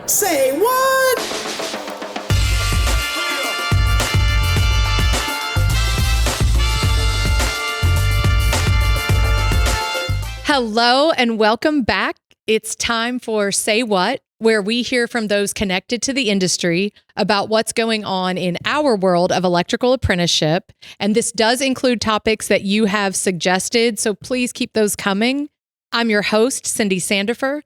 Say what? Hello and welcome back. It's time for Say What, where we hear from those connected to the industry about what's going on in our world of electrical apprenticeship. And this does include topics that you have suggested, so please keep those coming. I'm your host, Cindy Sandifer.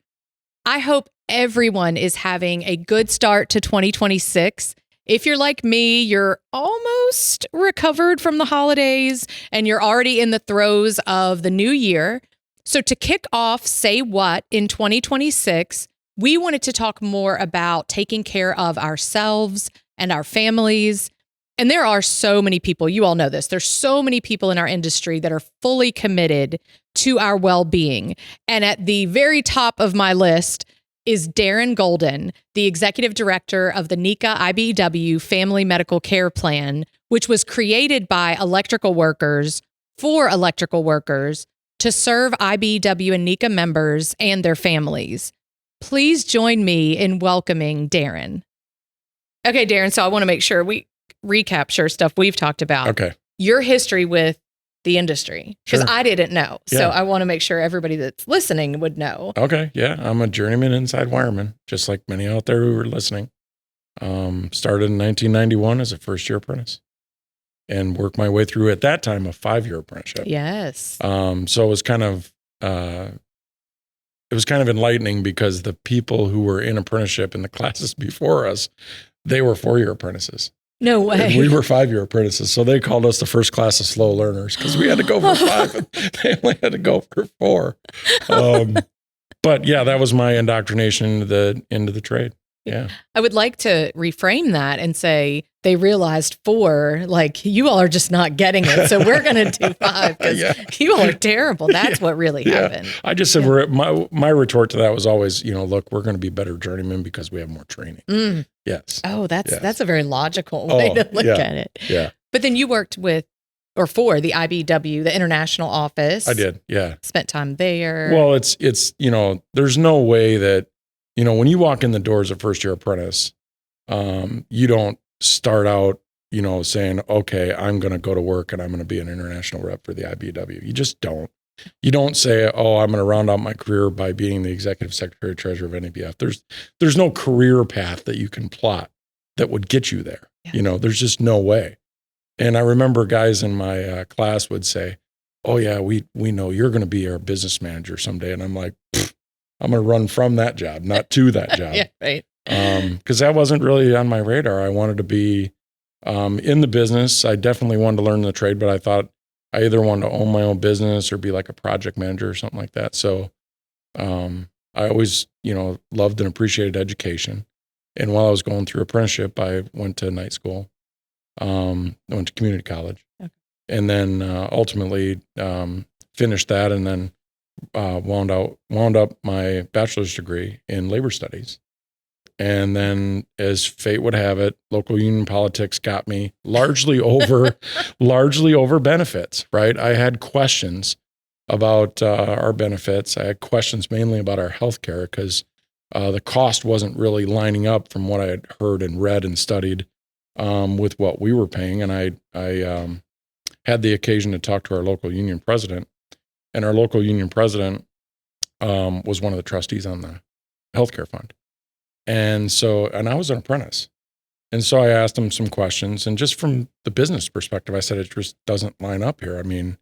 I hope everyone is having a good start to 2026. If you're like me, you're almost recovered from the holidays and you're already in the throes of the new year. So to kick off Say What in 2026, we wanted to talk more about taking care of ourselves and our families. And there are so many people, you all know this, there's so many people in our industry that are fully committed to our well-being. And at the very top of my list is Darrin Golden, the executive director of the NECA-IBEW Family Medical Care Plan, which was created by electrical workers for electrical workers to serve IBEW and NECA members and their families. Please join me in welcoming Darrin. Okay, Darrin, so I want to make sure we recapture stuff we've talked about. Okay. Your history with the industry, because Sure. I didn't know. Yeah. So I want to make sure everybody that's listening would know. Okay. Yeah. I'm a journeyman inside wireman, just like many out there who are listening. Started in 1991 as a first-year apprentice and worked my way through, at that time, a 5-year apprenticeship. Yes. So it was kind of enlightening because the people who were in apprenticeship in the classes before us, they were 4-year apprentices. No way. And we were 5-year apprentices. So they called us the first class of slow learners because we had to go for 5 and they only had to go for 4. But yeah, that was my indoctrination into the trade. Yeah. I would like to reframe that and say they realized 4, like you all are just not getting it. So we're going to do 5 because you all are terrible. That's what really happened. I just said my retort to that was always, look, we're going to be better journeymen because we have more training. Yes. Oh, that's a very logical way to look at it. Yeah. But then you worked with or for the IBEW, the international office. I did. Yeah. Spent time there. Well, it's there's no way that, when you walk in the doors of first year apprentice, you don't start out, saying, okay, I'm going to go to work and I'm going to be an international rep for the IBEW. You just don't. You don't say, oh, I'm going to round out my career by being the executive secretary treasurer of NEBF. There's no career path that you can plot that would get you there. Yeah. There's just no way. And I remember guys in my class would say, oh yeah, we know you're going to be our business manager someday. And I'm like, I'm going to run from that job, not to that job. Yeah, right. Because that wasn't really on my radar. I wanted to be in the business. I definitely wanted to learn the trade, but I thought I either wanted to own my own business or be like a project manager or something like that. So I always, loved and appreciated education. And while I was going through apprenticeship, I went to night school. I went to community college. Okay. And then ultimately finished that and then wound up my bachelor's degree in labor studies. And then, as fate would have it, local union politics got me largely over benefits, right? I had questions about our benefits. I had questions mainly about our healthcare because the cost wasn't really lining up from what I had heard and read and studied with what we were paying. And I had the occasion to talk to our local union president, and our local union president was one of the trustees on the healthcare fund. And I was an apprentice. And so I asked him some questions. And just from the business perspective, I said, it just doesn't line up here. I mean,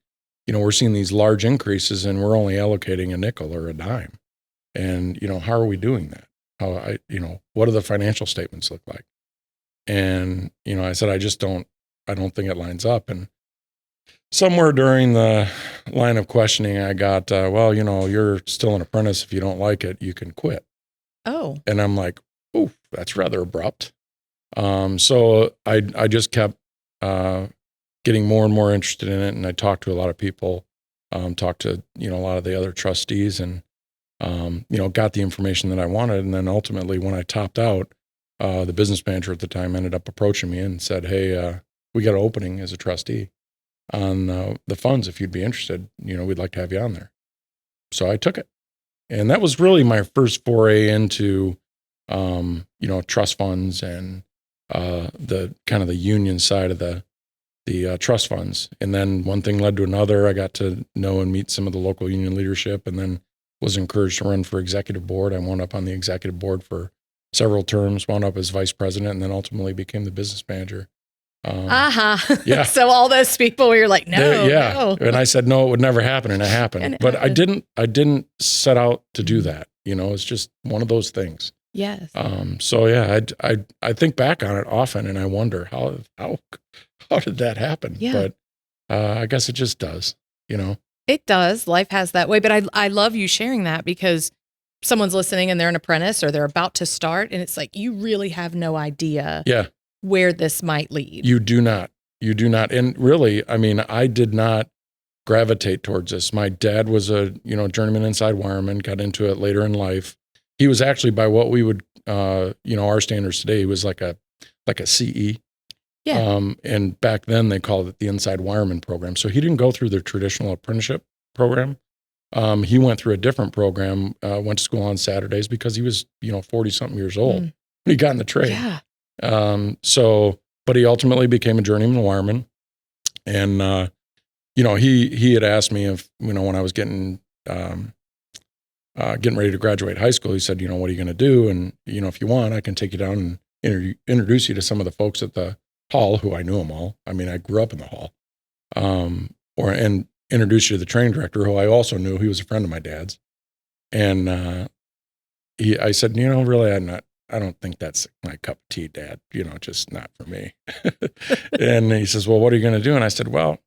we're seeing these large increases and we're only allocating a nickel or a dime. And, how are we doing that? What do the financial statements look like? And, I said, I don't think it lines up. And somewhere during the line of questioning, I got, you're still an apprentice. If you don't like it, you can quit. Oh. And I'm like, oh, that's rather abrupt. So I just kept getting more and more interested in it. And I talked to a lot of people, talked to, a lot of the other trustees and, got the information that I wanted. And then ultimately when I topped out, the business manager at the time ended up approaching me and said, hey, we got an opening as a trustee on the funds. If you'd be interested, we'd like to have you on there. So I took it. And that was really my first foray into trust funds and the kind of the union side of the trust funds. And then one thing led to another. I got to know and meet some of the local union leadership, and then was encouraged to run for executive board. I wound up on the executive board for several terms, wound up as vice president, and then ultimately became the business manager. Yeah. So all those people were like, no. And I said, no, it would never happen. And it happened. But I didn't set out to do that. It's just one of those things. Yes. So yeah, I think back on it often and I wonder how did that happen? Yeah. But I guess it just does, It does. Life has that way. But I love you sharing that, because someone's listening and they're an apprentice or they're about to start, and it's like, you really have no idea where this might lead. You do not. And really, I did not gravitate towards this. My dad was a, journeyman inside wireman, got into it later in life. He was actually, by what we would, our standards today, he was like a CE. Yeah. And back then they called it the inside wireman program. So he didn't go through the traditional apprenticeship program. He went through a different program, went to school on Saturdays because he was, 40 something years old when he got in the trade. Yeah. But he ultimately became a journeyman wireman. And, he had asked me if, when I was getting ready to graduate high school, he said, what are you going to do? And, if you want, I can take you down and introduce you to some of the folks at the hall who I knew them all. I grew up in the hall, and introduce you to the training director who I also knew. He was a friend of my dad's. And, I said, really, I don't think that's my cup of tea, Dad, just not for me. And he says, well, what are you going to do? And I said, well,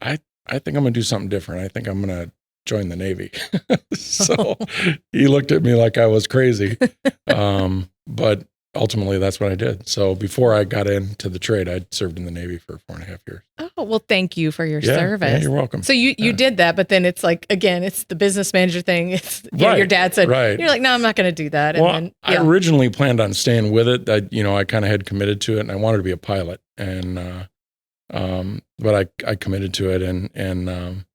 I think I'm going to do something different. I think I'm going to join the Navy. So he looked at me like I was crazy. But ultimately that's what I did. So before I got into the trade, I'd served in the Navy for 4.5 years. Oh, well, thank you for your service. Yeah, you're welcome. So you did that, but then it's like, again, it's the business manager thing. It's your dad said, you're like, no, I'm not going to do that. And then, I originally planned on staying with it. I kind of had committed to it, and I wanted to be a pilot. And, but I committed to it, and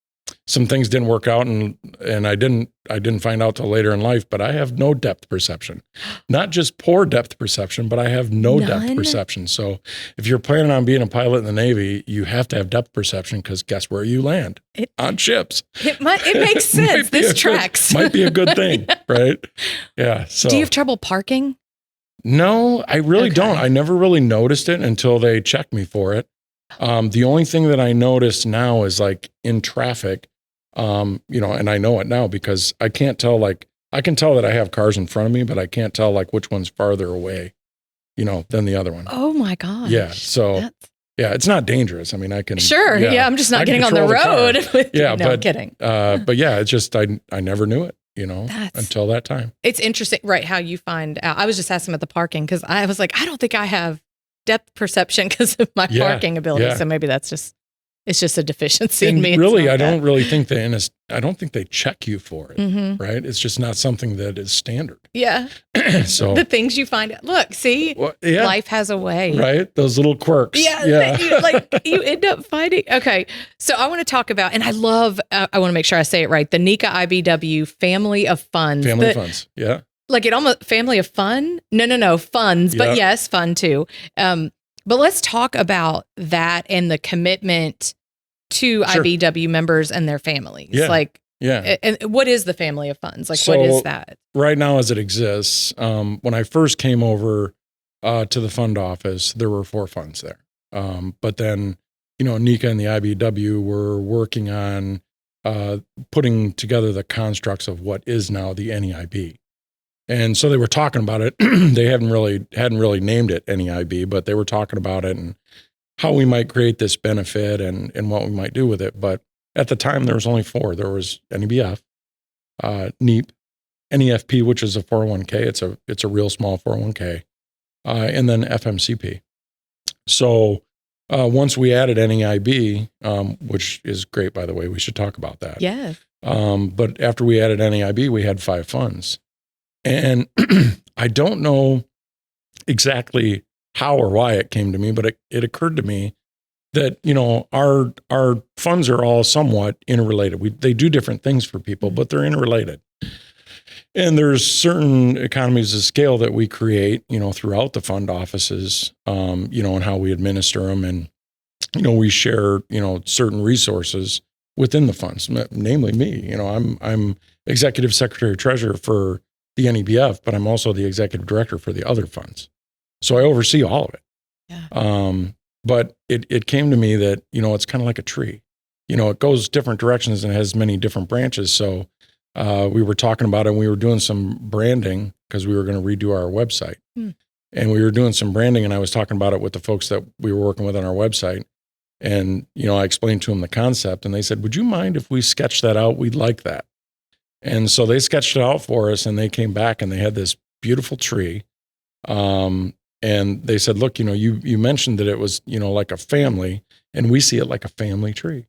some things didn't work out, and I didn't find out till later in life, but I have no depth perception. Not just poor depth perception, but I have no depth perception. So if you're planning on being a pilot in the Navy, you have to have depth perception, because guess where you land? On ships. It makes sense. This tracks. Might be a good thing, right? Yeah. So do you have trouble parking? No, I really don't. I never really noticed it until they checked me for it. The only thing that I notice now is like in traffic, and I know it now because I can't tell, I can tell that I have cars in front of me, but I can't tell which one's farther away, than the other one. Oh my gosh. Yeah. So it's not dangerous. I can. Sure. Yeah. I'm just not getting on the road. I'm kidding. But yeah, it's just, I never knew it, until that time. It's interesting, right? How you find out. I was just asking about the parking, because I was like, I don't think I have depth perception because of my parking ability. So maybe it's just a deficiency in me. Really, I don't really think I don't think they check you for it, right? It's just not something that is standard. Yeah. So the things you find, look, see, life has a way. Right? Those little quirks. Yeah. You end up finding. Okay. So I want to talk about, and I love, I want to make sure I say it right, the NECA-IBEW family of funds. Family of funds. Yeah. Like it almost, family of fun? No, funds, but yes, fun too. But let's talk about that and the commitment to IBEW members and their families. Yeah. And what is the family of funds? What is that? Right now as it exists, when I first came over to the fund office, there were 4 funds there. But then, NECA and the IBEW were working on putting together the constructs of what is now the NEIB. And so they were talking about it. They hadn't really named it NEIB, but they were talking about it and how we might create this benefit and what we might do with it. But at the time, there was only 4. There was NEBF, NEEP, NEFP, which is a 401k. It's a real small 401k, and then FMCP. So once we added NEIB, which is great, by the way, we should talk about that. Yeah. But after we added NEIB, we had 5 funds. And I don't know exactly how or why it came to me, but it occurred to me that, our funds are all somewhat interrelated. They do different things for people, but they're interrelated. And there's certain economies of scale that we create, throughout the fund offices, and how we administer them. And, we share, certain resources within the funds, namely me. I'm executive secretary treasurer for the NEBF, but I'm also the executive director for the other funds. So I oversee all of it. Yeah. But it came to me that, it's kind of like a tree. It goes different directions and has many different branches. So we were talking about it, and we were doing some branding because we were going to redo our website. And we were doing some branding, and I was talking about it with the folks that we were working with on our website. And, I explained to them the concept, and they said, would you mind if we sketch that out? We'd like that. And so they sketched it out for us, and they came back and they had this beautiful tree. And they said, look, you mentioned that it was, like a family, and we see it like a family tree.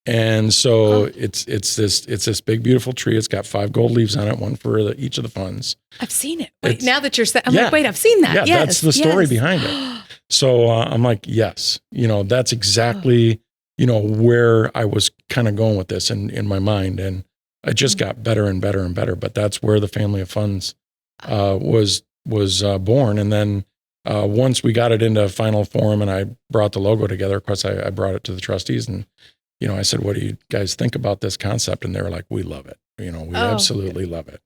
And so it's this big, beautiful tree. It's got 5 gold leaves on it, one for each of the funds. I've seen it. Wait, now that you're saying, I'm like, wait, I've seen that. Yeah, yes, that's the story behind it. So I'm like, yes, that's exactly, where I was kind of going with this in my mind. And it just got better and better and better. But that's where the family of funds was born. And then once we got it into final form and I brought the logo together, of course, I brought it to the trustees, and I said, what do you guys think about this concept? And they were like, we love it. We absolutely love it.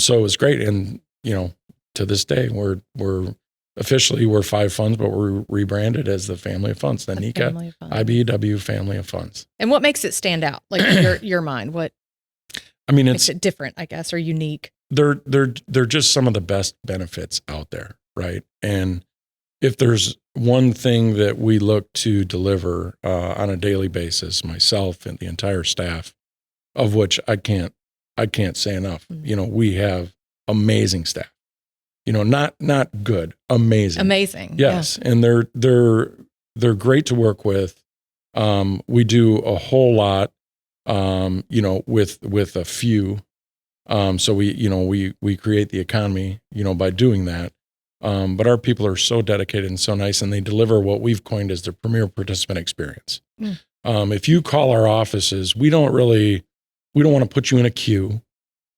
So it was great. And, to this day, we're officially, we're 5 funds, but we're rebranded as the family of funds, the NECA-IBEW family of funds. And what makes it stand out? Like in your mind, what makes it different, I guess, or unique? They're just some of the best benefits out there. Right. And if there's one thing that we look to deliver on a daily basis, myself and the entire staff, of which I can't say enough. We have amazing staff. Not good, amazing. Yes, yeah. And they're great to work with. We do a whole lot, with a few. So we create the economy, by doing that. But our people are so dedicated and so nice, and they deliver what we've coined as the premier participant experience. If you call our offices, we don't want to put you in a queue.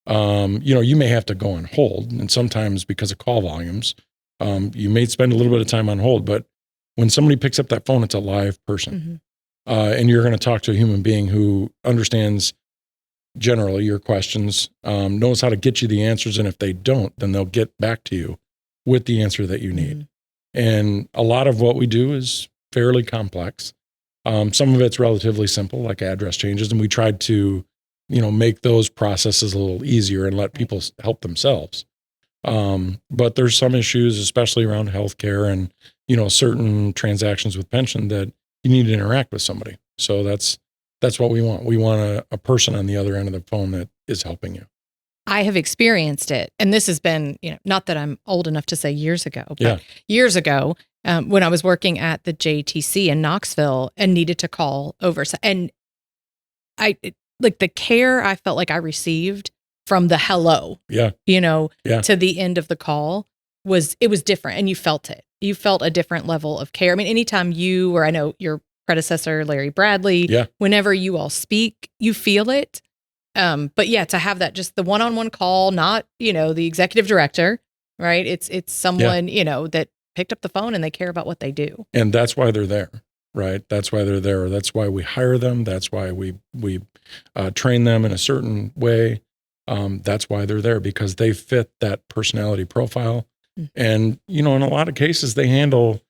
You may have to go on hold, and sometimes because of call volumes, you may spend a little bit of time on hold, but when somebody picks up that phone, it's a live person. And you're going to talk to a human being who understands generally your questions, knows how to get you the answers. And if they don't, then they'll get back to you with the answer that you need. And a lot of what we do is fairly complex. Some of it's relatively simple, like address changes. And we tried to, make those processes a little easier and let people help themselves. But there's some issues, especially around healthcare and, certain transactions with pension that you need to interact with somebody. So that's what we want. We want a person on the other end of the phone that is helping you. I have experienced it. And this has been, not that I'm old enough to say years ago, but years ago, when I was working at the JTC in Knoxville and needed to call over. And the care I felt like I received from the hello, to the end of the call was different. And you felt it. You felt a different level of care. I mean, anytime you, or I know your predecessor, Larry Bradley, whenever you all speak, you feel it. But yeah, to have that, just the one-on-one call, not, the executive director, right? It's someone, that picked up the phone and they care about what they do. And that's why they're there, right? That's why they're there. That's why we hire them. That's why we train them in a certain way. That's why they're there, because they fit that personality profile. And, in a lot of cases, they handle,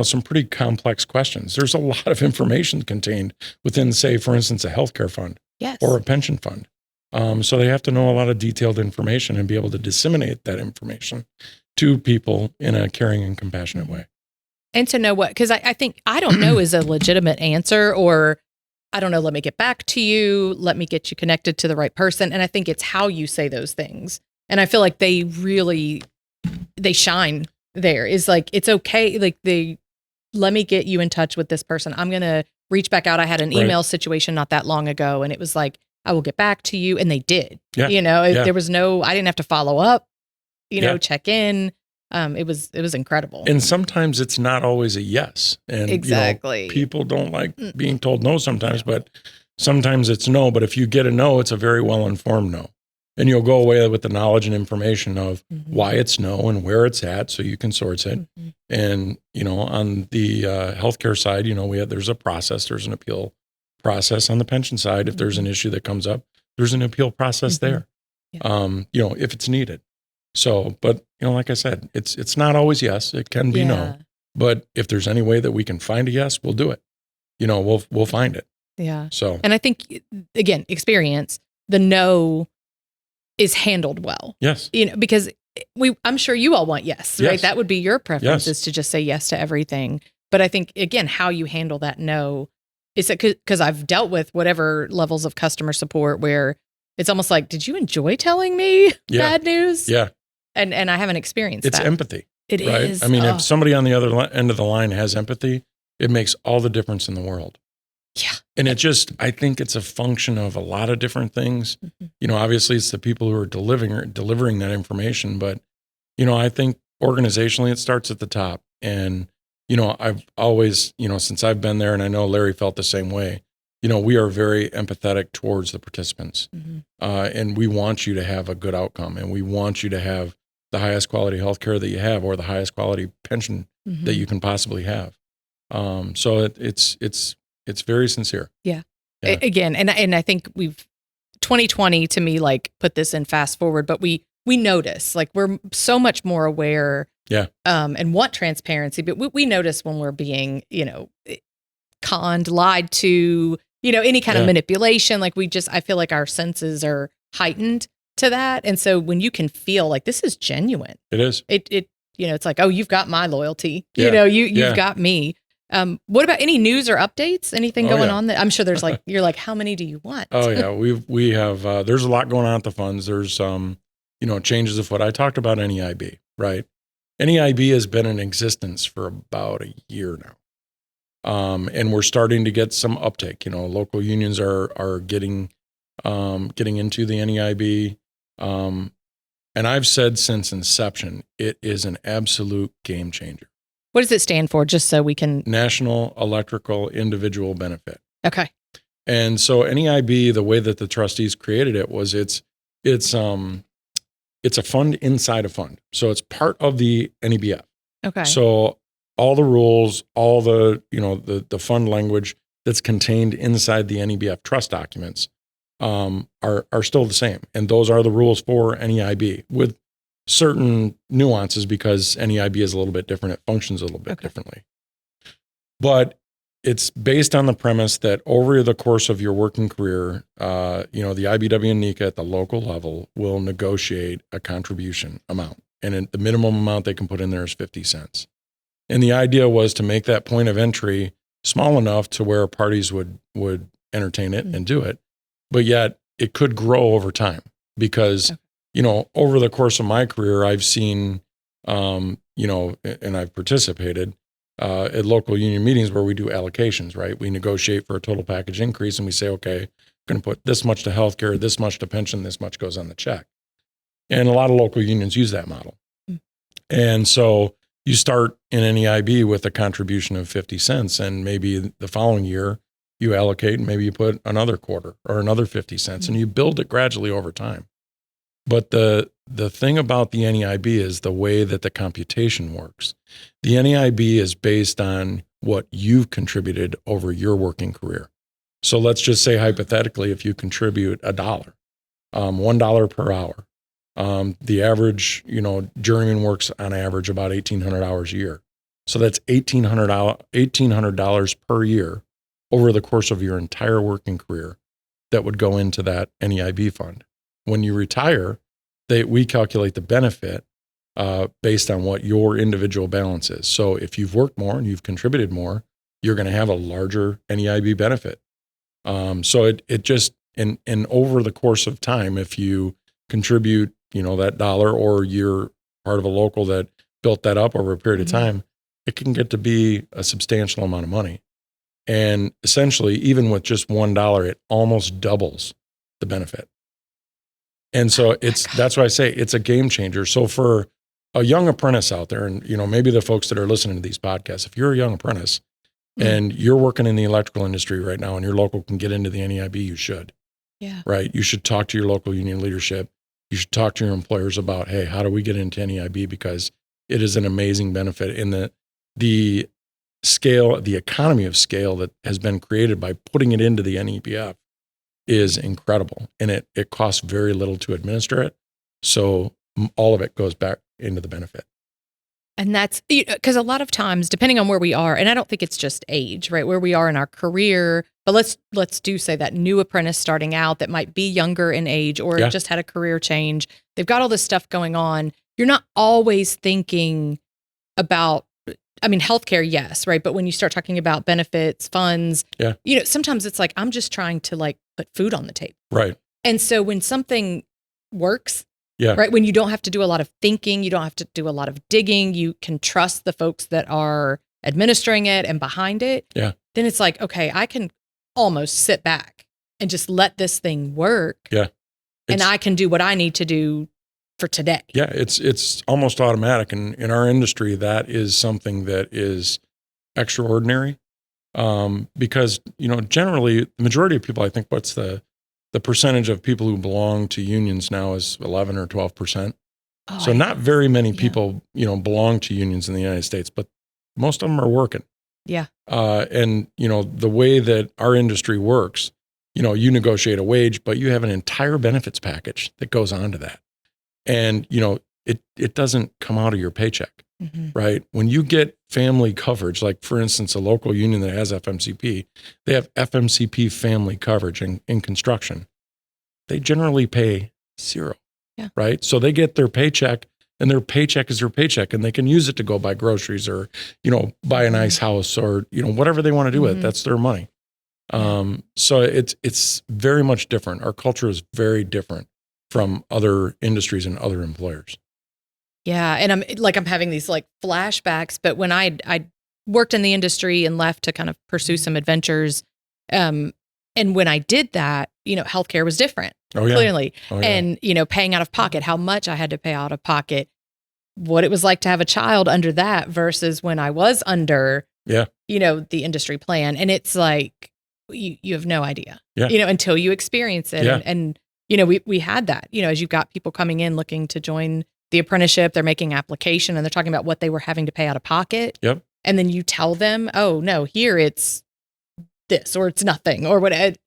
some pretty complex questions. There's a lot of information contained within, say, for instance, a healthcare fund or a pension fund. So they have to know a lot of detailed information and be able to disseminate that information to people in a caring and compassionate way. And to know because I think, I don't know is a legitimate answer, or I don't know, let me get back to you, let me get you connected to the right person. And I think it's how you say those things. And I feel like they shine there. Is like, it's okay. Like let me get you in touch with this person. I'm going to reach back out. I had an email situation not that long ago, and it was like, I will get back to you. And they did, there was I didn't have to follow up, check in. It was incredible. And sometimes it's not always a yes. And exactly. People don't like being told no sometimes, but sometimes it's no. But if you get a no, it's a very well-informed no. And you'll go away with the knowledge and information of why it's no and where it's at, so you can source it. And, on the healthcare side, there's a process, there's an appeal process. On the pension side, if there's an issue that comes up, there's an appeal process there, if it's needed. So, but, like I said, it's not always yes, it can be no. But if there's any way that we can find a yes, we'll do it. We'll find it. Yeah. So, and I think, again, experience, the no is handled well. Yes. Because I'm sure you all want yes, right? That would be your preference, is to just say yes to everything. But I think, again, how you handle that no is because I've dealt with whatever levels of customer support where it's almost like, did you enjoy telling me bad news? Yeah. And I haven't experienced it's that. It's empathy. It right? is. I mean, if somebody on the other end of the line has empathy, it makes all the difference in the world. Yeah. And I think it's a function of a lot of different things. Obviously it's the people who are delivering that information, but, I think organizationally it starts at the top. And, I've always, since I've been there, and I know Larry felt the same way, we are very empathetic towards the participants. And we want you to have a good outcome, and we want you to have the highest quality healthcare that you have, or the highest quality pension that you can possibly have. So it's very sincere. Yeah. Again, and I think 2020 to me, like, put this in fast forward, but we notice, like, we're so much more aware and want transparency, but we notice when we're being, conned, lied to, any kind of manipulation. Like, I feel like our senses are heightened to that. And so when you can feel like this is genuine, it is, it's like, oh, you've got my loyalty, you've got me. What about any news or updates? Anything going on that I'm sure there's like, you're like, how many do you want? Oh yeah. We have, there's a lot going on at the funds. There's, changes of what I talked about NEIB, right? NEIB has been in existence for about a year now. And we're starting to get some uptake. Local unions are getting into the NEIB. And I've said since inception, it is an absolute game changer. What does it stand for? Just so we can. National Electrical Individual Benefit. Okay. And so NEIB, the way that the trustees created it was it's a fund inside a fund. So it's part of the NEBF. Okay. So all the rules, all the, the fund language that's contained inside the NEBF trust documents are still the same. And those are the rules for NEIB with certain nuances, because NEIB is a little bit different. It functions a little bit differently. But it's based on the premise that over the course of your working career, the IBEW and NECA at the local level will negotiate a contribution amount. And the minimum amount they can put in there is 50 cents. And the idea was to make that point of entry small enough to where parties would entertain it and do it. But yet it could grow over time, because over the course of my career, I've seen, and I've participated at local union meetings where we do allocations, right? We negotiate for a total package increase, and we say, okay, I'm going to put this much to healthcare, this much to pension, this much goes on the check. And a lot of local unions use that model. And so you start in NEIB with a contribution of 50 cents, and maybe the following year you allocate, and maybe you put another quarter or another 50 cents, and you build it gradually over time. But the thing about the NEIB is the way that the computation works. The NEIB is based on what you've contributed over your working career. So let's just say hypothetically, if you contribute $1, $1 per hour, the average, journeyman works on average about 1,800 hours a year. So that's $1,800 per year over the course of your entire working career that would go into that NEIB fund. When you retire, we calculate the benefit based on what your individual balance is. So if you've worked more and you've contributed more, you're going to have a larger NEIB benefit. So it just, and over the course of time, if you contribute, that $1, or you're part of a local that built that up over a period of time, it can get to be a substantial amount of money. And essentially, even with just $1, it almost doubles the benefit. And so that's why I say it's a game changer. So for a young apprentice out there, and maybe the folks that are listening to these podcasts, if you're a young apprentice and you're working in the electrical industry right now, and your local can get into the NEIB, you should. Yeah. Right. You should talk to your local union leadership. You should talk to your employers about, hey, how do we get into NEIB? Because it is an amazing benefit in the scale, the economy of scale that has been created by putting it into the NEBF is incredible. And it costs very little to administer it. So all of it goes back into the benefit. And that's because a lot of times, depending on where we are, and I don't think it's just age, right? Where we are in our career, but let's do say that new apprentice starting out that might be younger in age or just had a career change. They've got all this stuff going on. You're not always thinking about, I mean, healthcare, yes, right? But when you start talking about benefits, funds, sometimes it's like, I'm just trying to like put food on the table. Right. And so when something works, right, when you don't have to do a lot of thinking, you don't have to do a lot of digging, you can trust the folks that are administering it and behind it, then it's like, okay, I can almost sit back and just let this thing work. Yeah. And I can do what I need to do for today. Yeah, it's almost automatic. And in our industry, that is something that is extraordinary. Because, generally the majority of people, I think what's the percentage of people who belong to unions now is 11 or 12%. So not very many people, belong to unions in the United States, but most of them are working. Yeah. And, the way that our industry works, you negotiate a wage, but you have an entire benefits package that goes on to that. And, it doesn't come out of your paycheck, right? When you get family coverage, like for instance, a local union that has FMCP, they have FMCP family coverage in construction. They generally pay zero, right? So they get their paycheck and their paycheck is their paycheck and they can use it to go buy groceries or, buy a nice house or, whatever they want to do with it. That's their money. So it's very much different. Our culture is very different from other industries and other employers. Yeah. And I'm having these like flashbacks, but when I worked in the industry and left to kind of pursue some adventures, and when I did that, healthcare was different, clearly. And, paying out of pocket, how much I had to pay out of pocket, what it was like to have a child under that versus when I was under, the industry plan. And it's like, you have no idea, until you experience it. And we had that, as you've got people coming in looking to join the apprenticeship, they're making application and they're talking about what they were having to pay out of pocket. Yep. And then you tell them, oh no, here it's this, or it's nothing, or what, the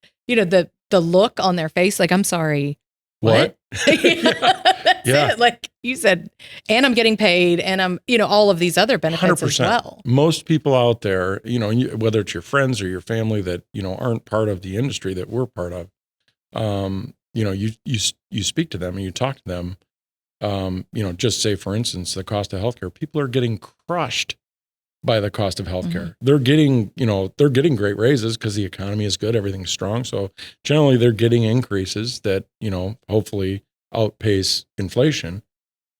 look on their face, like, I'm sorry. What? That's it. Like you said, and I'm getting paid and I'm, all of these other benefits 100%. As well. Most people out there, whether it's your friends or your family that, aren't part of the industry that we're part of, you speak to them and you talk to them, just say, for instance, the cost of healthcare, people are getting crushed by the cost of healthcare. They're getting great raises because the economy is good, everything's strong. So generally they're getting increases that, hopefully outpace inflation.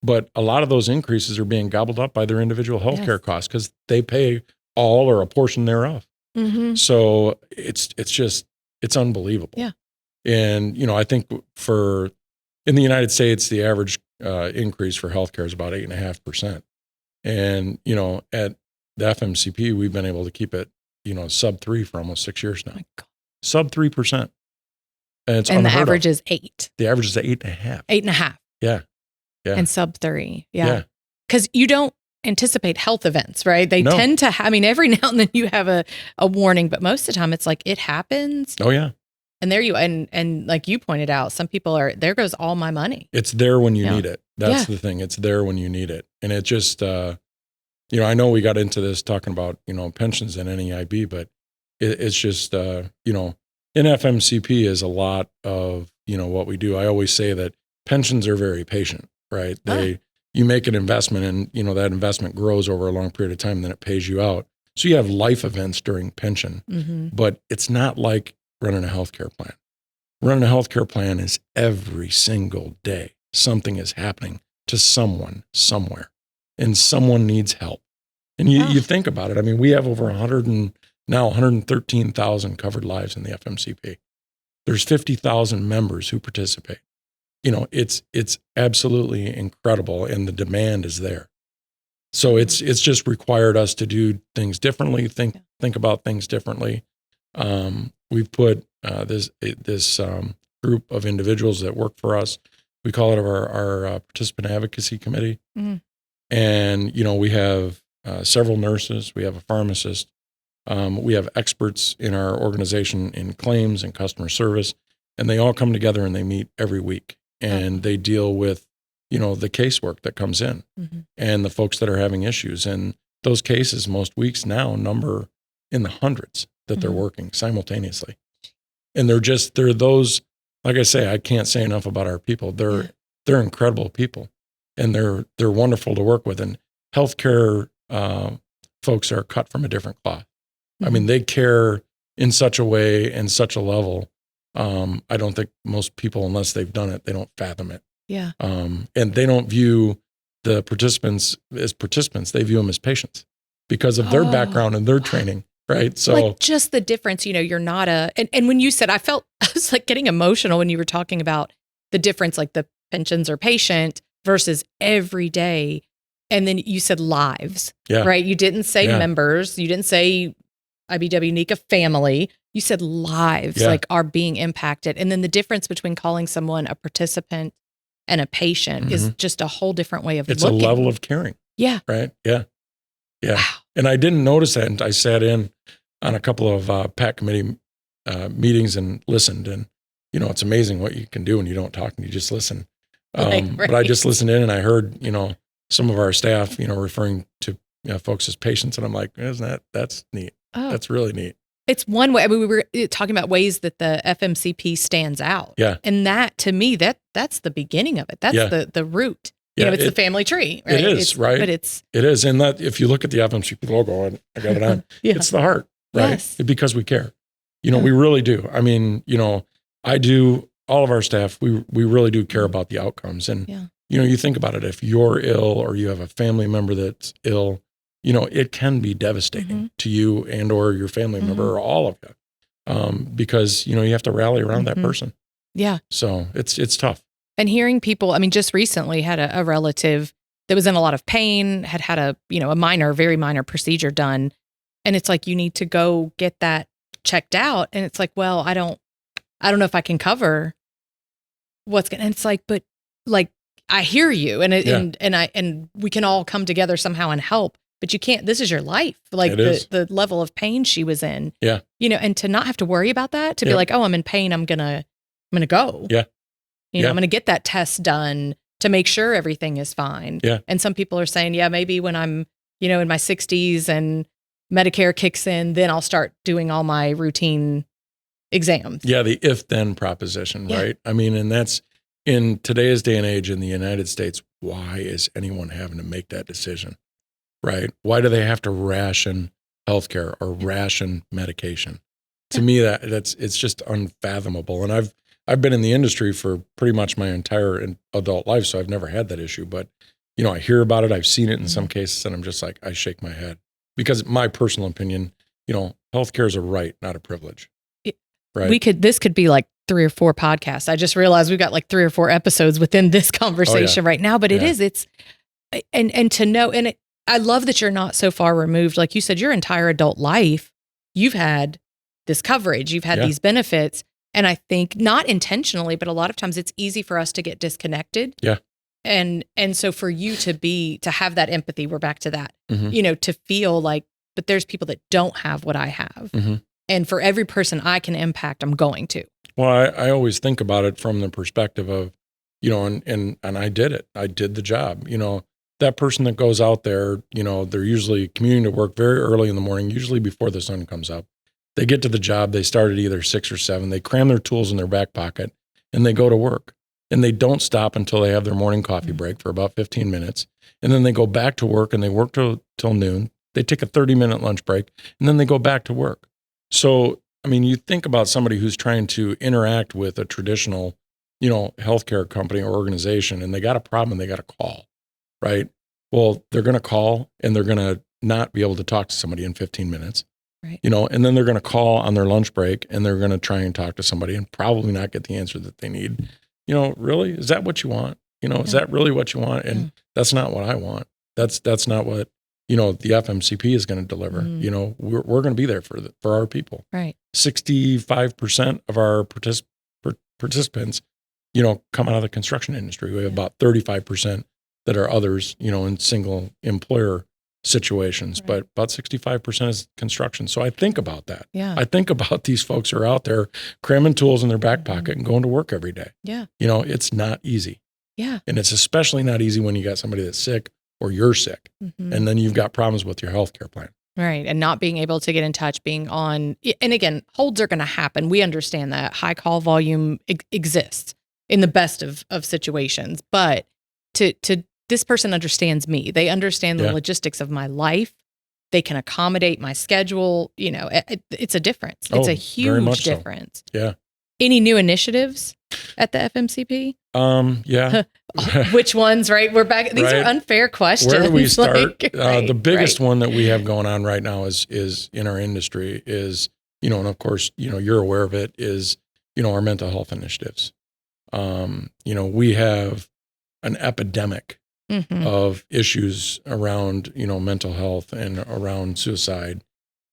But a lot of those increases are being gobbled up by their individual healthcare costs because they pay all or a portion thereof. So it's unbelievable. Yeah. And, I think in the United States, the average increase for healthcare is about 8.5%. And, at the FMCP, we've been able to keep it, sub 3 for almost 6 years now. Oh my God. Sub 3%. And the average is 8. The average is 8.5. 8.5. Yeah. Yeah. And sub 3. Yeah. Because you don't anticipate health events, right? They tend to, every now and then you have a warning, but most of the time it's like it happens. Oh yeah. And there you, and like you pointed out, some people there goes all my money. It's there when you need it. That's the thing. It's there when you need it. And it just, I know we got into this talking about, pensions and NEIB, but it's just, in FMCP is a lot of, what we do. I always say that pensions are very patient, right? You make an investment and, that investment grows over a long period of time, then it pays you out. So you have life events during pension, but it's not like running a healthcare plan. Running a healthcare plan is every single day something is happening to someone somewhere, and someone needs help. And you think about it. We have over 113,000 covered lives in the FMCP. There's 50,000 members who participate. It's absolutely incredible, and the demand is there. So it's just required us to do things differently, think about things differently. We've put this group of individuals that work for us We call it our participant advocacy committee. Mm-hmm. And, we have several nurses. We have a pharmacist. We have experts in our organization in claims and customer service, and they all come together and they meet every week, and they deal with, the casework that comes in and the folks that are having issues. And those cases most weeks now number in the hundreds that they're working simultaneously. And they're those, like I say, I can't say enough about our people. They're incredible people, and they're wonderful to work with. And healthcare folks are cut from a different cloth. I mean, they care in such a way and such a level. I don't think most people, unless they've done it, they don't fathom it. Yeah. And they don't view the participants as participants. They view them as patients because of their background and their training. Right. So like just the difference, you're not and when you said, I was like getting emotional when you were talking about the difference, like the pensions or patient versus every day. And then you said lives, right? You didn't say members. You didn't say IBEW NECA family. You said lives like are being impacted. And then the difference between calling someone a participant and a patient is just a whole different way of it's looking. a level of caring. Yeah. Right. Yeah. Yeah. Wow. And I didn't notice that. And I sat in on a couple of PAC committee meetings and listened. And, it's amazing what you can do when you don't talk and you just listen. Right. But I just listened in and I heard, some of our staff, referring to folks as patients. And I'm like, that's neat. Oh. That's really neat. It's one way. I mean, we were talking about ways that the FMCP stands out. Yeah. And that, to me, that's the beginning of it. That's the root. It's the family tree. Right? It is, right? But it is. And that, if you look at the FMCP logo, I got it on, it's the heart, right? Yes. Because we care. We really do. I mean, I do, all of our staff, we really do care about the outcomes. And, you think about it, if you're ill or you have a family member that's ill, it can be devastating to you and or your family member or all of you, because, you have to rally around that person. Yeah. So it's tough. And hearing people, I mean, just recently had a relative that was in a lot of pain, had a very minor procedure done. And it's like, you need to go get that checked out. And it's like, well, I don't know if I can cover what's going to, and it's like, but like, I hear you and we can all come together somehow and help. But you can't, this is your life. Like the level of pain she was in. Yeah. And to not have to worry about that, to be like, oh, I'm in pain. I'm going to go. Yeah. I'm going to get that test done to make sure everything is fine. Yeah. And some people are saying, maybe when I'm, in my 60s and Medicare kicks in, then I'll start doing all my routine exams. Yeah. The if-then proposition, right? I mean, and that's in today's day and age in the United States, why is anyone having to make that decision? Right? Why do they have to ration healthcare or ration medication? To me, it's just unfathomable. And I've been in the industry for pretty much my entire adult life, so I've never had that issue. But I hear about it, I've seen it in some cases, and I'm just like, I shake my head because my personal opinion, healthcare is a right, not a privilege. Right? This could be like 3 or 4 podcasts. I just realized we've got like 3 or 4 episodes within this conversation right now. But it's and to know I love that you're not so far removed. Like you said, your entire adult life, you've had this coverage, you've had these benefits. And I think not intentionally, but a lot of times it's easy for us to get disconnected. Yeah. And so for you to have that empathy, we're back to that, to feel like, but there's people that don't have what I have. And for every person I can impact, I'm going to. Well, I always think about it from the perspective of, and I did it. I did the job, that person that goes out there, they're usually commuting to work very early in the morning, usually before the sun comes up. They get to the job, they start at either 6 or 7, they cram their tools in their back pocket and they go to work. And they don't stop until they have their morning coffee break for about 15 minutes. And then they go back to work and they work till noon. They take a 30-minute lunch break and then they go back to work. So, I mean, you think about somebody who's trying to interact with a traditional, healthcare company or organization, and they got a problem and they got to call. Right? Well, they're going to call and they're going to not be able to talk to somebody in 15 minutes, right? And then they're going to call on their lunch break and they're going to try and talk to somebody and probably not get the answer that they need. Really, is that what you want? Is that really what you want? And that's not what I want. That's not what, the FMCP is going to deliver. We're going to be there for our people. Right. 65% of our participants come out of the construction industry. We have about 35% that are others, in single employer situations, but about 65% is construction. So I think about that. Yeah. I think about these folks who are out there cramming tools in their back pocket and going to work every day. Yeah. It's not easy. Yeah. And it's especially not easy when you got somebody that's sick or you're sick. And then you've got problems with your healthcare plan. Right. And not being able to get in touch, being on, and again, holds are going to happen. We understand that high call volume exists in the best of situations, but to this person understands me. They understand the logistics of my life. They can accommodate my schedule. It's a difference. It's a huge difference. So. Yeah. Any new initiatives at the FMCP? Yeah. Which ones, right? We're back. These are unfair questions. Where do we start? The biggest one that we have going on right now is in our industry is, and of course, you're aware of it, is, our mental health initiatives. We have an epidemic of issues around, mental health and around suicide.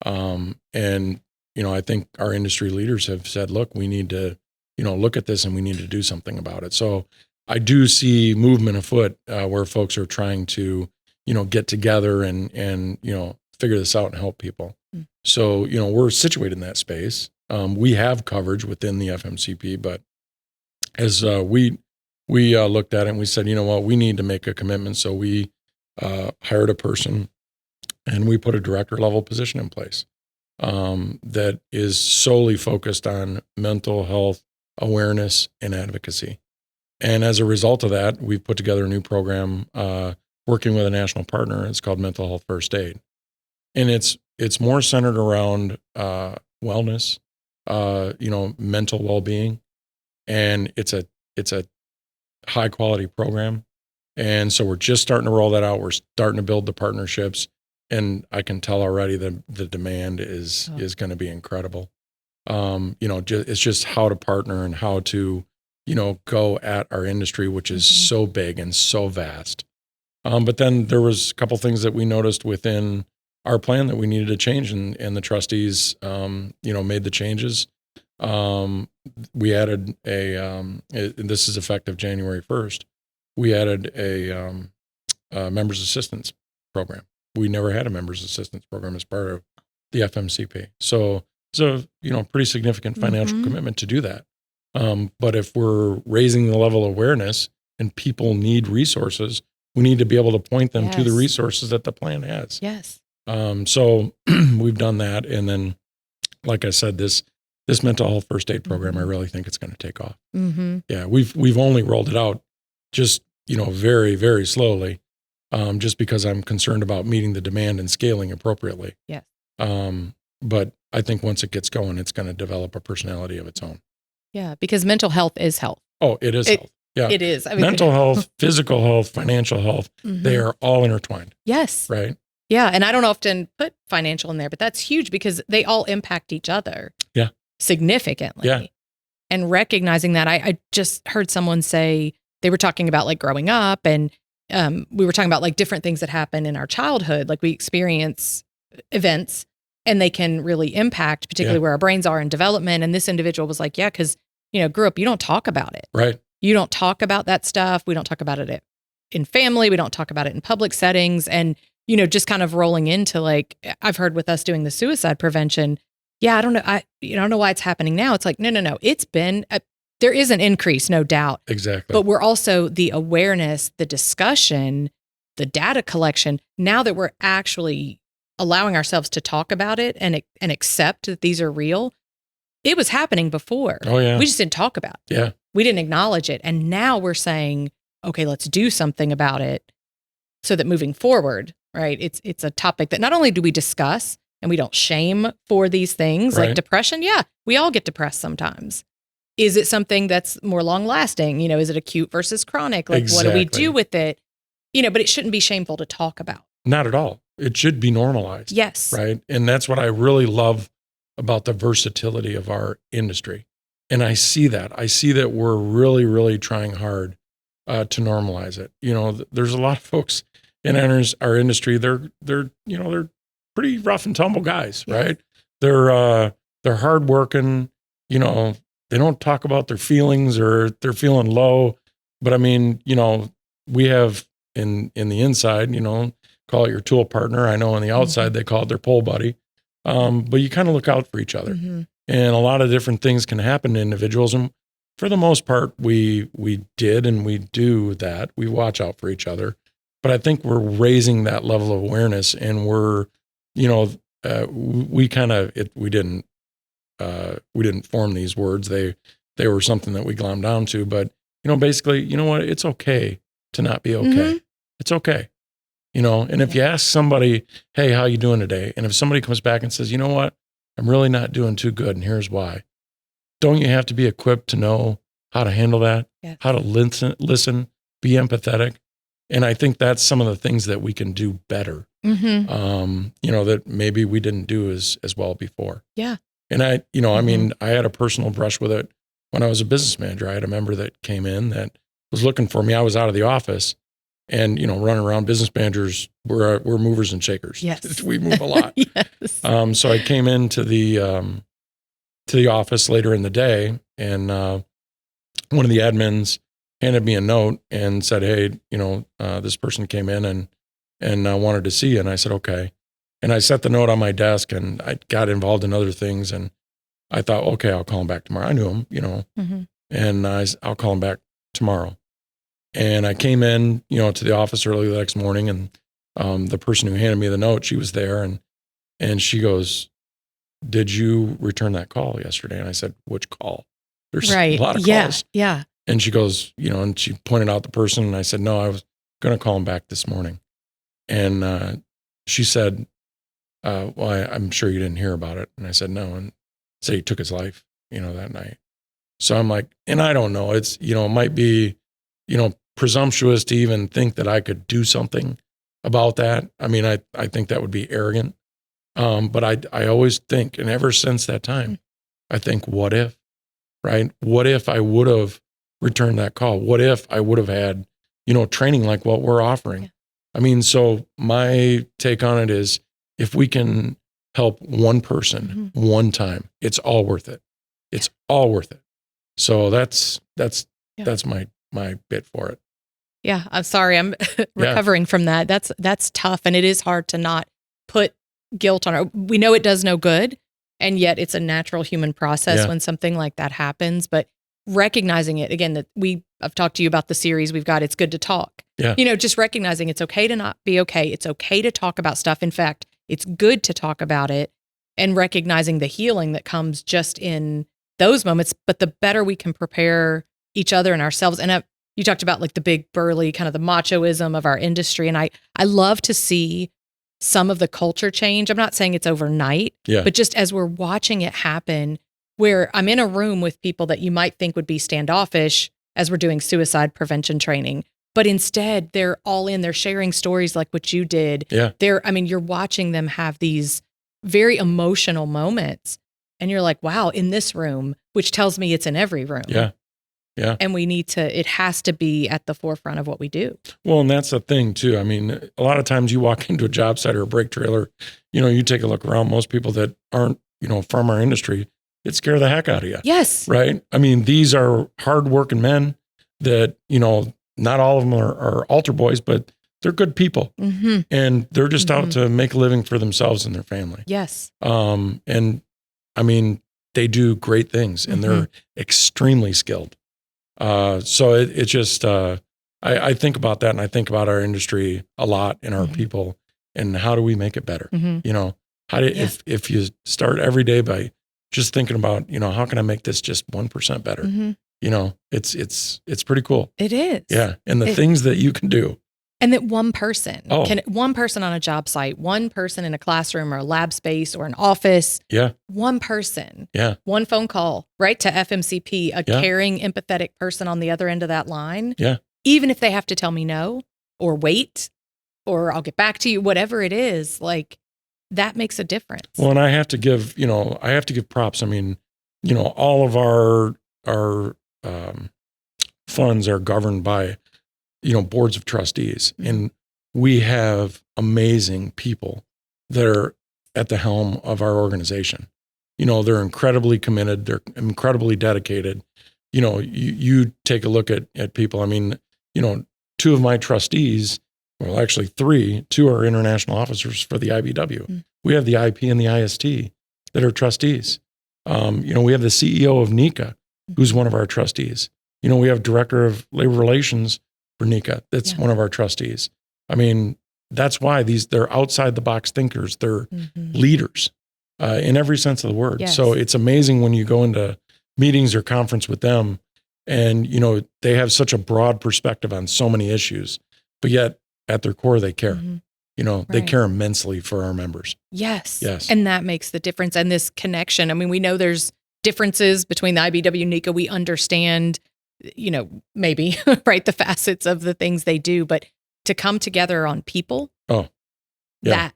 I think our industry leaders have said, look, we need to, look at this and we need to do something about it. So I do see movement afoot where folks are trying to, get together and figure this out and help people. So, we're situated in that space. We have coverage within the FMCP, but as we looked at it and we said, we need to make a commitment. So we hired a person and we put a director level position in place that is solely focused on mental health awareness and advocacy. And as a result of that, we've put together a new program working with a national partner. It's called Mental Health First Aid. And it's more centered around wellness, mental well-being. And it's a high quality program. And so we're just starting to roll that out. We're starting to build the partnerships. And I can tell already that the demand is going to be incredible. It's just how to partner and how to, go at our industry, which is so big and so vast. But then there was a couple things that we noticed within our plan that we needed to change, and the trustees, made the changes. We added this is effective January 1st. We added a members assistance program. We never had a members assistance program as part of the FMCP. So it's a pretty significant financial commitment to do that. But if we're raising the level of awareness and people need resources, we need to be able to point them to the resources that the plan has. Yes. So we've done that. And then, like I said, this mental health first aid program, I really think it's going to take off. Yeah. We've only rolled it out just, very, very slowly, just because I'm concerned about meeting the demand and scaling appropriately. Yes. But I think once it gets going, it's going to develop a personality of its own. Yeah. Because mental health is health. Oh, it is health. Yeah. It is. Mental health, physical health, financial health, they are all intertwined. Yes. Right. Yeah. And I don't often put financial in there, but that's huge because they all impact each other. Yeah. Significantly. Yeah. And recognizing that, I just heard someone say, they were talking about like growing up, and we were talking about like different things that happen in our childhood. Like we experience events and they can really impact particularly where our brains are in development. And this individual was like, yeah, because, grew up, you don't talk about it. Right. You don't talk about that stuff. We don't talk about it in family. We don't talk about it in public settings. And, just kind of rolling into like, I've heard with us doing the suicide prevention. Yeah, I don't know. I don't know why it's happening now. It's like, no. It's been, there is an increase, no doubt. Exactly. But we're also the awareness, the discussion, the data collection, now that we're actually allowing ourselves to talk about it and accept that these are real. It was happening before. Oh, yeah. We just didn't talk about it. Yeah. We didn't acknowledge it. And now we're saying, okay, let's do something about it so that moving forward, right, it's a topic that not only do we discuss and we don't shame for these things like depression. Yeah, we all get depressed sometimes. Is it something that's more long lasting? Is it acute versus chronic? Like, what do we do with it? But it shouldn't be shameful to talk about. Not at all. It should be normalized. Yes. Right. And that's what I really love about the versatility of our industry. And I see that. We're really, really trying hard to normalize it. There's a lot of folks in our industry. They're pretty rough and tumble guys, right? They're hardworking. don't talk about their feelings or they're feeling low. But I mean, we have in the inside, call it your tool partner. I know on the outside they call it their pole buddy. But you kind of look out for each other. And a lot of different things can happen to individuals. And for the most part, we did and we do that. We watch out for each other. But I think we're raising that level of awareness, and we're, we didn't form these words. They were something that we glommed down to. But basically, you know what? It's okay to not be okay. It's okay. And if you ask somebody, hey, how you doing today? And if somebody comes back and says, you know what? I'm really not doing too good, and here's why. Don't you have to be equipped to know how to handle that? Yes. How to listen, be empathetic? And I think that's some of the things that we can do better. That maybe we didn't do as well before. Yeah. And I mean, I had a personal brush with it when I was a business manager. I had a member that came in that was looking for me. I was out of the office, and running around. Business managers, we're movers and shakers. Yes. We move a lot. Yes. So I came into the office later in the day, and one of the admins handed me a note and said, hey, this person came in and wanted to see you. And I said, okay. And I set the note on my desk, and I got involved in other things. And I thought, okay, I'll call him back tomorrow. I knew him, and I'll call him back tomorrow. And I came in, to the office early the next morning, and the person who handed me the note, she was there, and she goes, did you return that call yesterday? And I said, which call? There's a lot of calls. Yeah. And she goes, and she pointed out the person, and I said, no, I was going to call him back this morning. And she said, well, I'm sure you didn't hear about it. And I said, no. And so he took his life, that night. So I'm like, and I don't know, it's, it might be, presumptuous to even think that I could do something about that. I mean, I think that would be arrogant. But I always think, and ever since that time, I think, what if, right? What if I would have returned that call? What if I would have had, training like what we're offering? Yeah. I mean, so my take on it is, if we can help one person one time, it's all worth it. It's all worth it. So that's my bit for it. Yeah. I'm sorry. I'm recovering from that. That's tough. And it is hard to not put guilt on it. We know it does no good. And yet it's a natural human process when something like that happens. But recognizing it, again, I've talked to you about the series we've got, It's Good to Talk. Yeah. Just recognizing it's okay to not be okay. It's okay to talk about stuff. In fact, it's good to talk about it, and recognizing the healing that comes just in those moments. But the better we can prepare each other and ourselves. And you talked about like the big burly kind of the machoism of our industry. And I love to see some of the culture change. I'm not saying it's overnight, but just as we're watching it happen, where I'm in a room with people that you might think would be standoffish as we're doing suicide prevention training, but instead they're all in, they're sharing stories like what you did. Yeah. You're watching them have these very emotional moments, and you're like, wow, in this room, which tells me it's in every room. Yeah. Yeah. And it has to be at the forefront of what we do. Well, and that's the thing too. I mean, a lot of times you walk into a job site or a brake trailer, you take a look around, most people that aren't, from our industry, it scare the heck out of you. Yes. Right. I mean, these are hardworking men that, not all of them are altar boys, but they're good people, and they're just out to make a living for themselves and their family. Yes. And I mean, they do great things, and they're extremely skilled. So it just, I think about that, and I think about our industry a lot and our people, and how do we make it better? If you start every day by just thinking about, how can I make this just 1% better? It's pretty cool. It is. Yeah. And the things that you can do. And that one person one person on a job site, one person in a classroom or a lab space or an office, one person, one phone call, right, to FMCP, a caring, empathetic person on the other end of that line. Yeah. Even if they have to tell me no or wait or I'll get back to you, whatever it is, like that makes a difference. Well, and I have to give props. I mean, all of our funds are governed by boards of trustees, and we have amazing people that are at the helm of our organization. They're incredibly committed. They're incredibly dedicated. You take a look at people. I mean, two of my trustees, well, actually three, two are international officers for the IBEW. Mm. We have the IP and the IST that are trustees. We have the CEO of NECA, who's one of our trustees. We have director of labor relations for NECA. That's one of our trustees. I mean, that's why they're outside the box thinkers. They're leaders in every sense of the word. Yes. So it's amazing when you go into meetings or conference with them and, they have such a broad perspective on so many issues, but yet at their core, they care. They care immensely for our members. Yes. And that makes the difference. And this connection, I mean, we know there's differences between the IBEW and NECA. We understand, maybe, right, the facets of the things they do, but to come together on people, that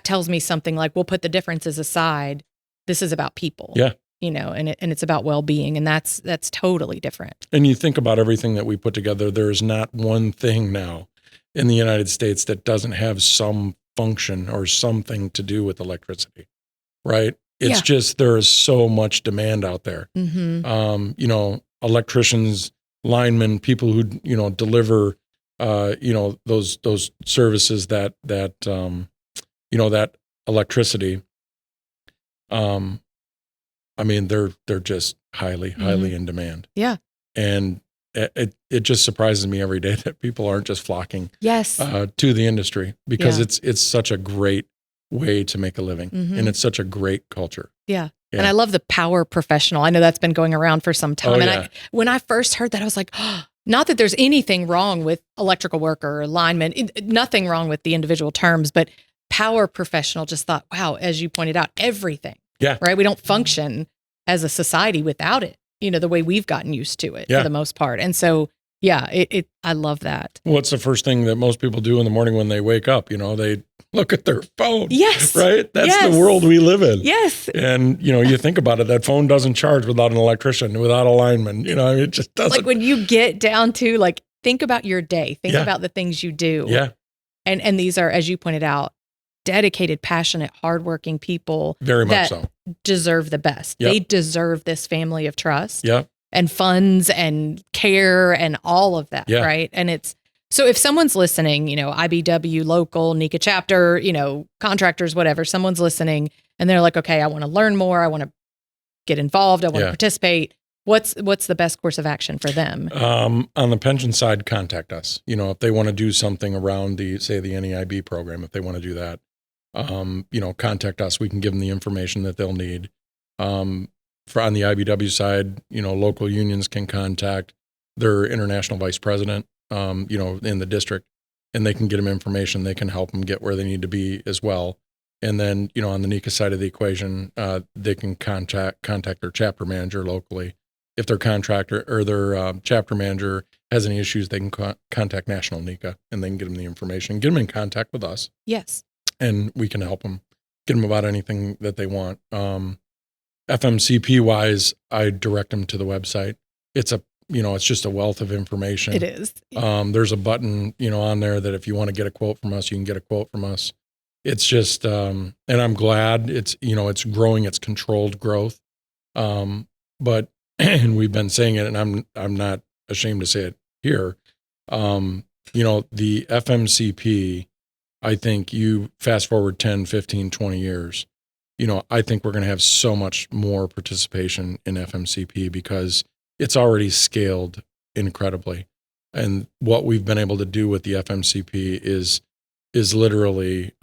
tells me something like, we'll put the differences aside. This is about people. Yeah. And it's about well-being, and that's totally different. And you think about everything that we put together, there is not one thing now in the United States that doesn't have some function or something to do with electricity, right? It's just, there is so much demand out there. Electricians, linemen, people who, deliver, those services that electricity, I mean, they're just highly in demand. Yeah. And it just surprises me every day that people aren't just flocking to the industry because it's such a great way to make a living and it's such a great culture. Yeah. And I love the power professional. I know that's been going around for some time. When I first heard that, I was like, not that there's anything wrong with electrical worker or lineman, nothing wrong with the individual terms, but power professional, just thought, wow, as you pointed out, everything. Yeah. Right. We don't function as a society without it, the way we've gotten used to it for the most part. And so, I love that. What's the first thing that most people do in the morning when they wake up? They look at their phone. Yes. Right. That's the world we live in. Yes. And, you think about it, that phone doesn't charge without an electrician, without a lineman, it just doesn't. Like when you get down to think about your day, think about the things you do. Yeah. And these are, as you pointed out, dedicated, passionate, hardworking people. Very much so. Deserve the best. Yep. They deserve this family of trust. Yep. And funds and care and all of that, right? And it's, so if someone's listening, IBEW, local, NECA chapter, contractors, whatever, someone's listening and they're like, okay, I want to learn more. I want to get involved. I want to participate. What's the best course of action for them? On the pension side, contact us. If they want to do something around the NEIB program, if they want to do that, contact us. We can give them the information that they'll need. For on the IBEW side, local unions can contact their international vice president, in the district, and they can get them information. They can help them get where they need to be as well. And then, on the NECA side of the equation, they can contact their chapter manager locally. If their contractor or their chapter manager has any issues, they can contact National NECA, and they can get them the information, get them in contact with us. Yes. And we can help them, get them about anything that they want. FMCP wise, I direct them to the website. It's it's just a wealth of information. It is. There's a button, on there that if you want to get a quote from us, you can get a quote from us. It's just, and I'm glad it's growing, it's controlled growth. But, and we've been saying it, and I'm not ashamed to say it here. The FMCP, I think you fast forward 10, 15, 20 years, I think we're going to have so much more participation in FMCP because it's already scaled incredibly. And what we've been able to do with the FMCP is literally,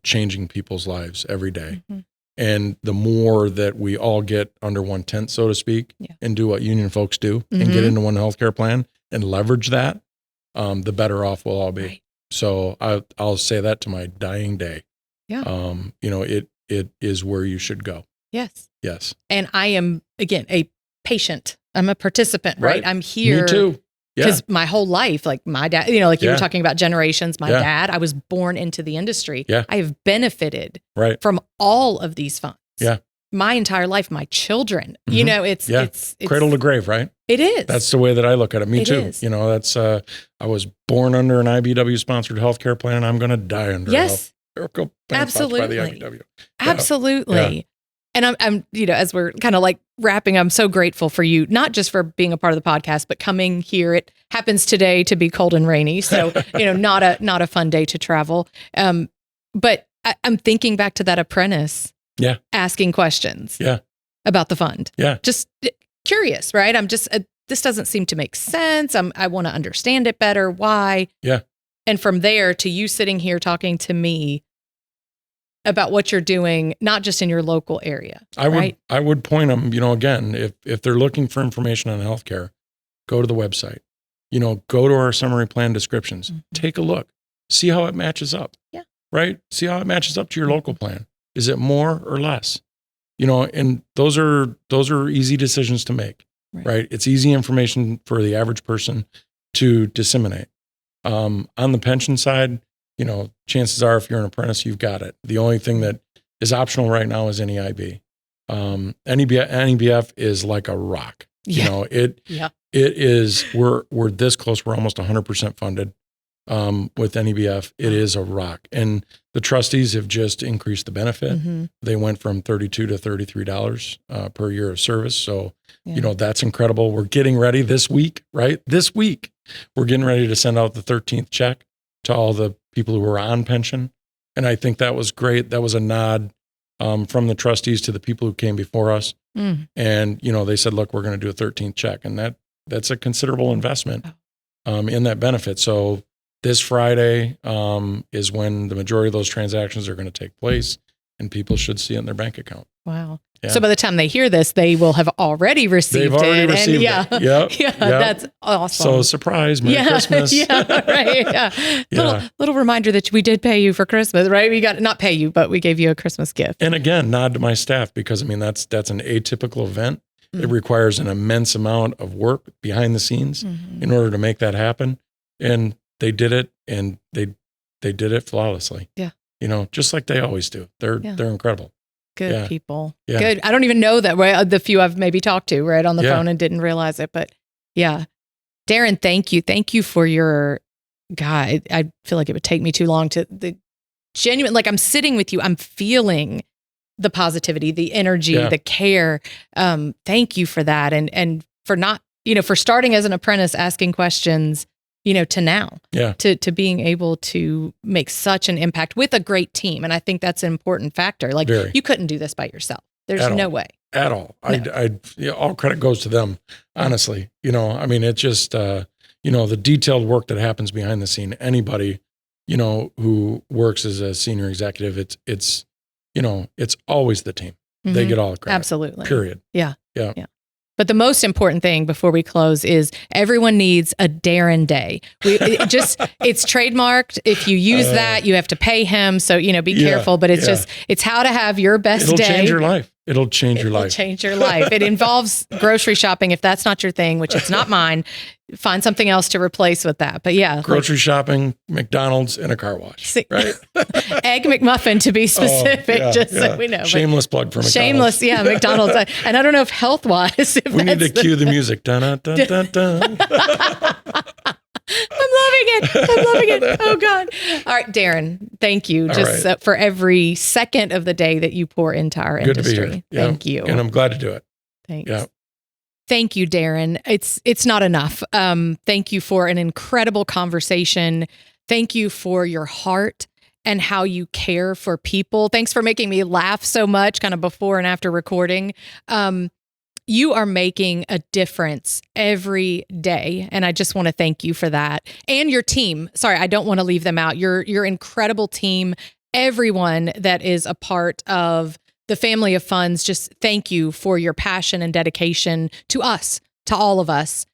changing people's lives every day. Mm-hmm. And the more that we all get under one tent, so to speak, and do what union folks do and get into one healthcare plan and leverage that, the better off we'll all be. Right. So I'll say that to my dying day. Yeah. It is where you should go. Yes. Yes. And I am, again, a patient. I'm a participant, right? I'm here. Me too. Because my whole life, like my dad, you were talking about generations, my dad, I was born into the industry. Yeah. I have benefited from all of these funds. Yeah. My entire life, my children, it's cradle to grave, right? It is. That's the way that I look at it. Me too. Is. That's, I was born under an IBEW sponsored healthcare plan and I'm going to die under a healthcare plan sponsored by the IBEW. Absolutely. And I'm, as we're kind of like wrapping, I'm so grateful for you, not just for being a part of the podcast, but coming here. It happens today to be cold and rainy. So, not a fun day to travel. But I'm thinking back to that apprentice asking questions about the fund. Yeah. Just curious, right? I'm just, this doesn't seem to make sense. I want to understand it better. Why? Yeah. And from there to you sitting here talking to me about what you're doing, not just in your local area. I would point them, again, if they're looking for information on healthcare, go to the website, go to our summary plan descriptions, take a look, see how it matches up. Yeah. Right. See how it matches up to your local plan. Is it more or less? And those are easy decisions to make, right? It's easy information for the average person to disseminate. On the pension side, chances are if you're an apprentice, you've got it. The only thing that is optional right now is NEIB. NEBF is like a rock. It is, we're this close. We're almost 100% funded with NEBF. It is a rock. And the trustees have just increased the benefit. They went from $32 to $33 per year of service. So, that's incredible. We're getting ready this week, right? This week, we're getting ready to send out the 13th check to all the people who are on pension. And I think that was great. That was a nod from the trustees to the people who came before us. And, they said, look, we're going to do a 13th check. And that's a considerable investment in that benefit. So this Friday is when the majority of those transactions are going to take place, and people should see it in their bank account. Wow. Yeah. So by the time they hear this, they will have already received it. They've already received it. Yep. That's awesome. So surprise, Merry Christmas. Little reminder that we did pay you for Christmas, right? We got not pay you, but we gave you a Christmas gift. And again, nod to my staff, because that's an atypical event. It requires an immense amount of work behind the scenes in order to make that happen. And they did it, and they did it flawlessly. Yeah. Just like they always do. They're incredible. Good people. Yeah. Good. I don't even know that, the few I've maybe talked to right on the phone and didn't realize it, but yeah. Darrin, thank you. Thank you for your, God, I feel like it would take me too long to the genuine, like I'm sitting with you. I'm feeling the positivity, the energy, the care. Thank you for that. And for not, for starting as an apprentice, asking questions, to now, to being able to make such an impact with a great team. And I think that's an important factor. Like you couldn't do this by yourself. There's no way. At all. No. All credit goes to them, honestly. It's just, the detailed work that happens behind the scene. Anybody, who works as a senior executive, it's always the team. They get all the credit. Absolutely. Period. Yeah. But the most important thing before we close is everyone needs a Darrin Day. It's trademarked. If you use that, you have to pay him. So, be careful, but it's how to have your best day. It'll change your life. It'll change your life. Change your life. It involves grocery shopping. If that's not your thing, which it's not mine, find something else to replace with that. But grocery shopping, McDonald's, and a car wash. Right? Egg McMuffin to be specific, so we know. Shameless plug for McDonald's. Shameless, McDonald's. And I don't know if health-wise. We need to cue the music. Dun, dun, dun, dun. I'm loving it. Oh God. All right, Darrin, thank you for every second of the day that you pour into our industry. Good to be here. Thank you. And I'm glad to do it. Thanks. Yeah. Thank you, Darrin. It's not enough. Thank you for an incredible conversation. Thank you for your heart and how you care for people. Thanks for making me laugh so much kind of before and after recording. You are making a difference every day. And I just want to thank you for that. And your team. Sorry, I don't want to leave them out. Your incredible team, everyone that is a part of the family of funds, just thank you for your passion and dedication to us, to all of us.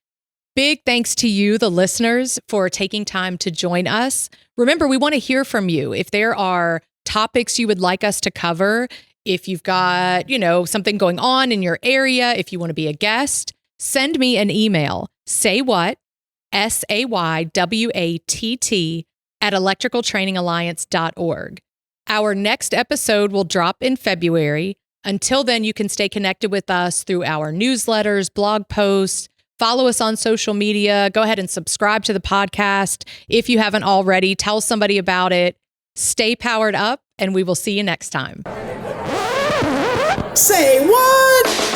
Big thanks to you, the listeners, for taking time to join us. Remember, we want to hear from you. If there are topics you would like us to cover, if you've got, something going on in your area, if you want to be a guest, send me an email, saywhat, SAYWATT, @electricaltrainingalliance.org. Our next episode will drop in February. Until then, you can stay connected with us through our newsletters, blog posts, follow us on social media. Go ahead and subscribe to the podcast. If you haven't already, tell somebody about it. Stay powered up, and we will see you next time. Say what?